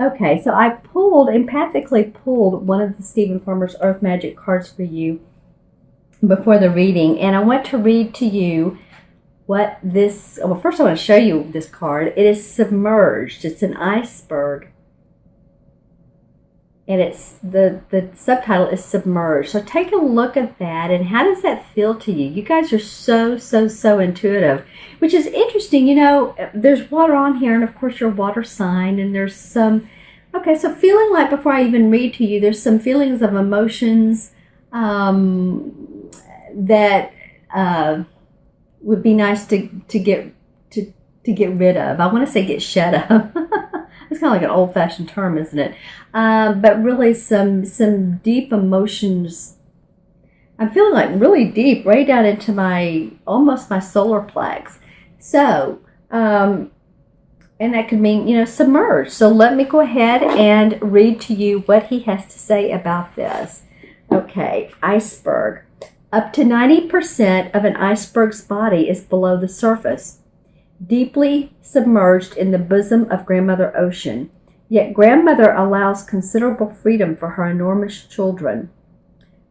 Okay, so I empathically pulled one of the Stephen Farmer's Earth Magic cards for you before the reading, and I want to read to you what this, well, first I want to show you this card. It is submerged. It's an iceberg. And it's the subtitle is Submerged. So take a look at that, and how does that feel to you? You guys are so intuitive, which is interesting. You know, there's water on here, and of course your water sign, and there's some, okay, so feeling like, before I even read to you, there's some feelings of emotions that would be nice to get rid of. I want to say get shed of. It's kind of like an old-fashioned term, isn't it? But really some deep emotions. I'm feeling like really deep, right down into almost my solar plex. So, and that could mean, you know, submerged. So let me go ahead and read to you what he has to say about this. Okay, iceberg. Up to 90% of an iceberg's body is below the surface, deeply submerged in the bosom of Grandmother Ocean. Yet Grandmother allows considerable freedom for her enormous children,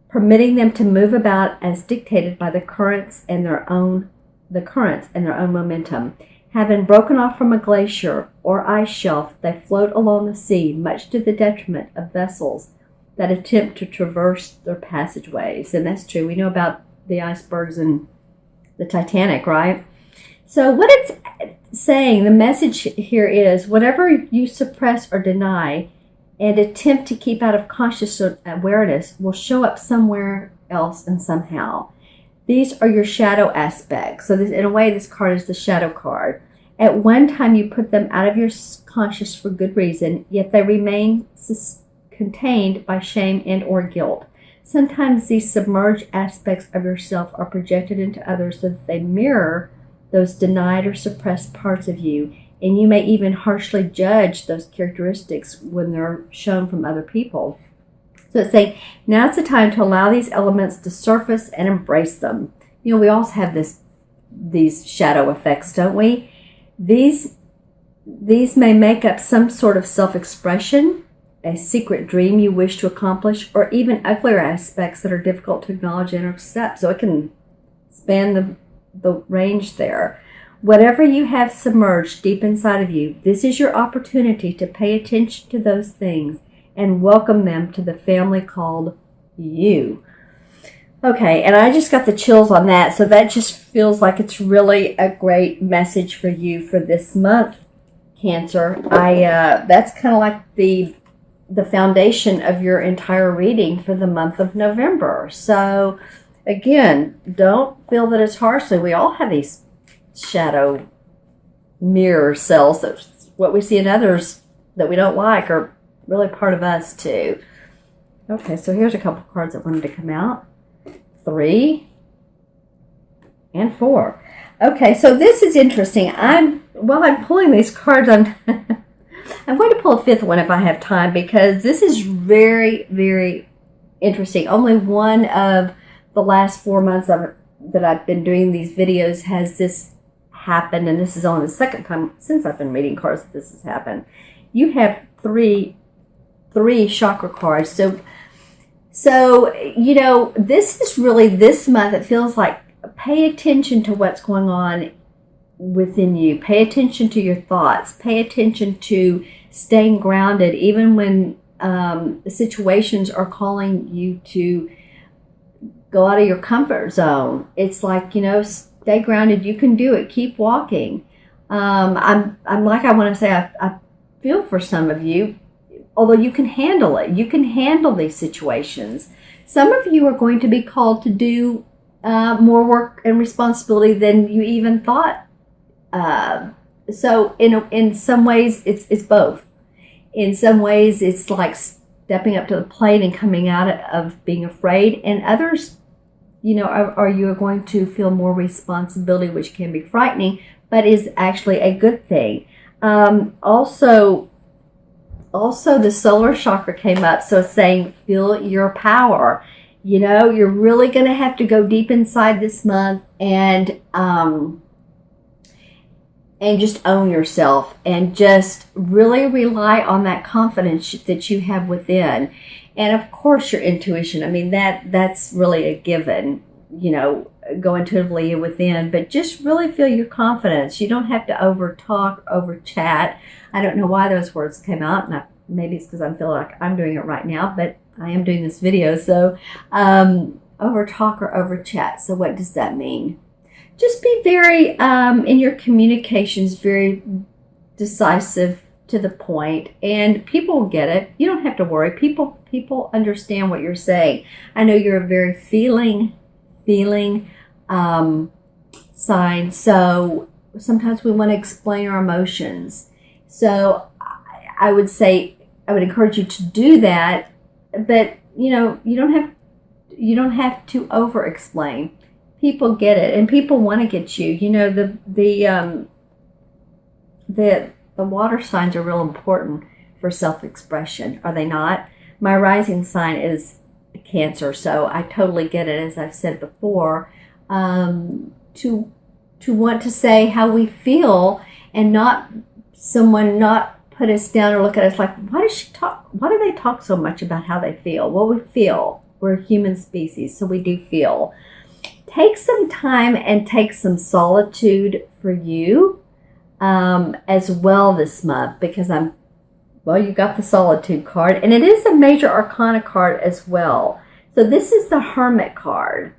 permitting them to move about as dictated by the currents and their own momentum. Having broken off from a glacier or ice shelf, they float along the sea, much to the detriment of vessels that attempt to traverse their passageways. And that's true. We know about the icebergs and the Titanic, right? So what it's saying, the message here is, whatever you suppress or deny and attempt to keep out of conscious awareness will show up somewhere else and somehow. These are your shadow aspects. So this, in a way, this card is the shadow card. At one time you put them out of your conscious for good reason, yet they remain contained by shame and or guilt. Sometimes these submerged aspects of yourself are projected into others so that they mirror those denied or suppressed parts of you, and you may even harshly judge those characteristics when they're shown from other people. So it's saying, now it's the time to allow these elements to surface and embrace them. You know, we also have these shadow effects, don't we? These may make up some sort of self-expression, a secret dream you wish to accomplish, or even uglier aspects that are difficult to acknowledge and accept. So it can span the range there. Whatever you have submerged deep inside of you, this is your opportunity to pay attention to those things and welcome them to the family called you. Okay, and I just got the chills on that, so that just feels like it's really a great message for you for this month, Cancer. That's kind of like the foundation of your entire reading for the month of November. So again, don't feel that it's harshly. We all have these shadow mirror cells. That's what we see in others that we don't like are really part of us too. Okay, so here's a couple cards that wanted to come out. 3 and 4. Okay, so this is interesting. While I'm pulling these cards, I'm going to pull a fifth one if I have time, because this is very, very interesting. Only one of the last 4 months that I've been doing these videos has this happened, and this is only the second time since I've been reading cards that this has happened. You have three chakra cards. So you know, this is really, this month, it feels like, pay attention to what's going on within you. Pay attention to your thoughts. Pay attention to staying grounded, even when situations are calling you to go out of your comfort zone. It's like, you know, stay grounded. You can do it. Keep walking. I'm like, I want to say, I feel for some of you, although you can handle it. You can handle these situations. Some of you are going to be called to do more work and responsibility than you even thought. So in some ways, it's both. In some ways, it's like stepping up to the plate and coming out of being afraid. And others, you know, are you going to feel more responsibility, which can be frightening, but is actually a good thing. Also, the solar chakra came up, so it's saying, feel your power. You know, you're really going to have to go deep inside this month and and just own yourself and just really rely on that confidence that you have within. And of course your intuition, I mean, that's really a given, go intuitively within, but just really feel your confidence. You don't have to over talk, over chat. I don't know why those words came out, and maybe it's because I feel like I'm doing it right now, but I am doing this video. So over talk or over chat. So what does that mean? Just be very, in your communications, very decisive, to the point, and people will get it. You don't have to worry. People understand what you're saying. I know you're a very feeling sign, so sometimes we want to explain our emotions. So I would encourage you to do that, but you don't have to over explain. People get it, and people want to get you. The water signs are real important for self-expression, are they not? My rising sign is Cancer, so I totally get it, as I've said before, to want to say how we feel and not put us down or look at us like, why do they talk so much about how they feel? Well, we feel. We're a human species, so we do feel. Take some time and take some solitude for you as well this month, because you got the Solitude card, and it is a major arcana card as well. So this is the Hermit card,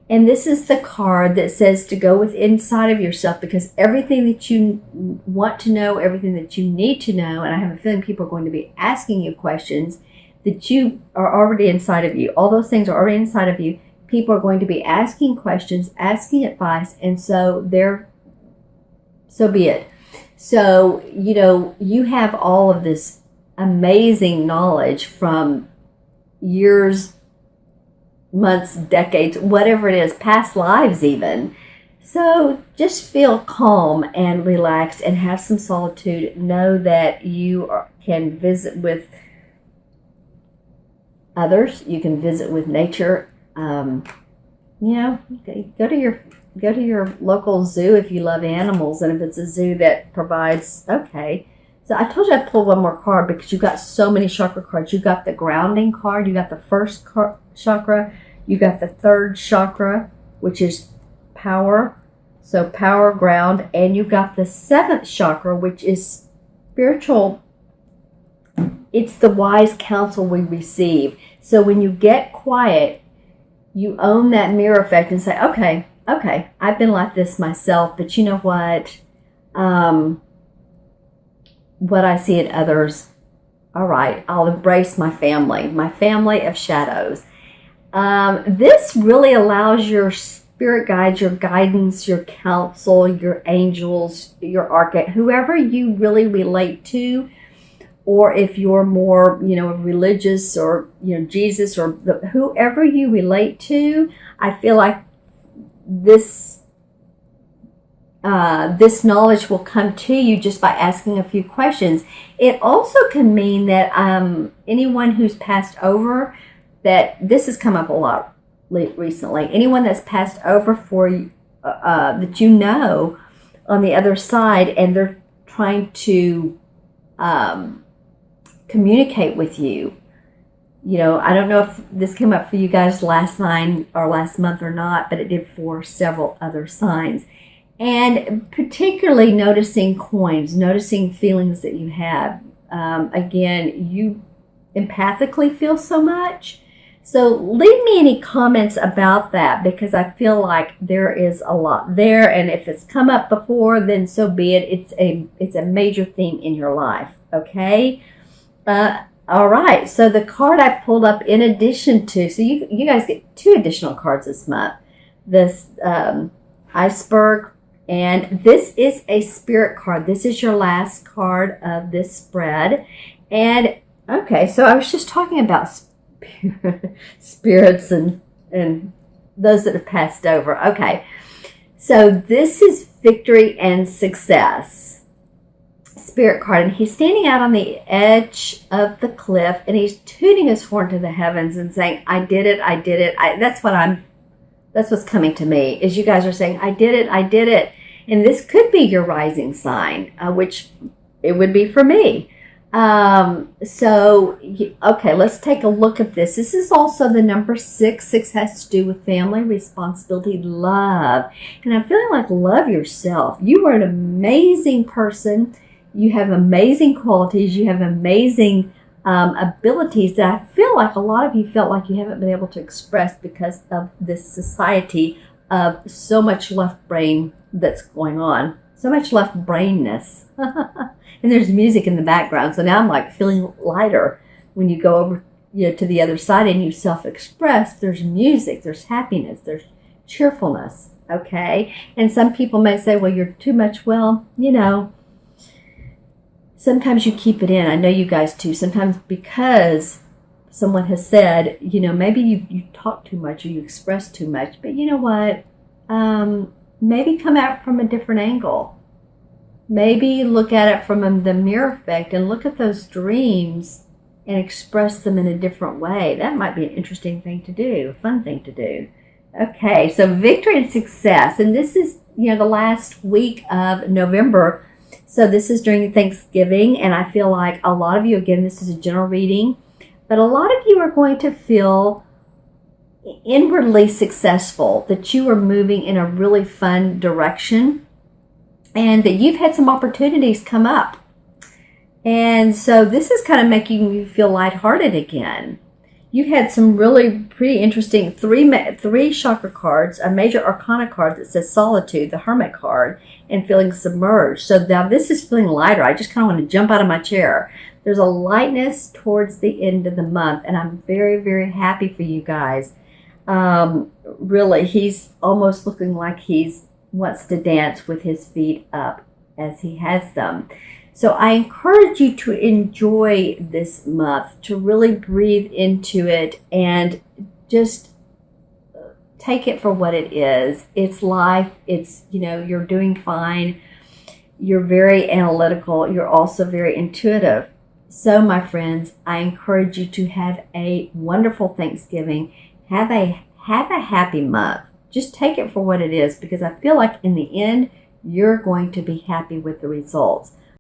and this is the card that says to go inside of yourself, because everything that you want to know, everything that you need to know, and I have a feeling people are going to be asking you questions that you are already inside of you. All those things are already inside of you. People are going to be asking questions, asking advice, and so be it. So, you have all of this amazing knowledge from years, months, decades, whatever it is, past lives even. So just feel calm and relaxed and have some solitude. Know that you can visit with others. You can visit with nature. Go to your local zoo if you love animals, and if it's a zoo that provides, okay. So I told you I'd pull one more card because you got so many chakra cards. You got the grounding card, you got the first chakra, you got the third chakra, which is power. So power, ground, and you got the seventh chakra, which is spiritual. It's the wise counsel we receive. So when you get quiet, you own that mirror effect and say, okay, I've been like this myself, but you know what? What I see in others, all right, I'll embrace my family of shadows. This really allows your spirit guides, your guidance, your counsel, your angels, your archangel, whoever you really relate to, or if you're more, religious, or, Jesus, or whoever you relate to, I feel like this knowledge will come to you just by asking a few questions. It also can mean that anyone who's passed over, that this has come up a lot recently, anyone that's passed over for you, that on the other side, and they're trying to communicate with you. I don't know if this came up for you guys last month or not, but it did for several other signs. And particularly noticing coins, noticing feelings that you have. Again, you empathically feel so much. So leave me any comments about that, because I feel like there is a lot there. And if it's come up before, then so be it. It's a major theme in your life. Okay. All right. So the card I pulled up in addition to, so you guys get 2 additional cards this month. This iceberg. And this is a spirit card. This is your last card of this spread. And okay, so I was just talking about spirits and those that have passed over. Okay, so this is victory and success. Spirit card. And he's standing out on the edge of the cliff, and he's tooting his horn to the heavens and saying, I did it, I did it. That's what's coming to me, is you guys are saying, I did it, And this could be your rising sign, which it would be for me. Okay, let's take a look at this. This is also the number 6. 6 has to do with family, responsibility, love. And I'm feeling like love yourself. You are an amazing person. You have amazing qualities. You have amazing abilities that I feel like a lot of you felt like you haven't been able to express because of this society of so much left brain that's going on. So much left brainness. And there's music in the background. So now I'm like feeling lighter when you go over to the other side and you self-express. There's music, there's happiness, there's cheerfulness. Okay? And some people may say, well, you're too much. Well, sometimes you keep it in. I know you guys too. Sometimes because someone has said, maybe you talk too much or you express too much. But you know what? Maybe come out from a different angle. Maybe look at it from the mirror effect and look at those dreams and express them in a different way. That might be an interesting thing to do, a fun thing to do. Okay, so victory and success. And this is, the last week of November. So this is during Thanksgiving. And I feel like a lot of you, again, this is a general reading, but a lot of you are going to feel inwardly successful, that you are moving in a really fun direction, and that you've had some opportunities come up. And so this is kind of making you feel lighthearted again. You had some really pretty interesting three chakra cards, a major arcana card that says solitude, the hermit card, and feeling submerged. So now this is feeling lighter. I just kind of want to jump out of my chair. There's a lightness towards the end of the month, and I'm very, very happy for you guys. Really, he's almost looking like he's wants to dance with his feet up as he has them. So I encourage you to enjoy this month, to really breathe into it and just take it for what it is. It's life. It's, you're doing fine. You're very analytical. You're also very intuitive. So my friends, I encourage you to have a wonderful Thanksgiving. Have a happy month. Just take it for what it is, because I feel like in the end, you're going to be happy with the results.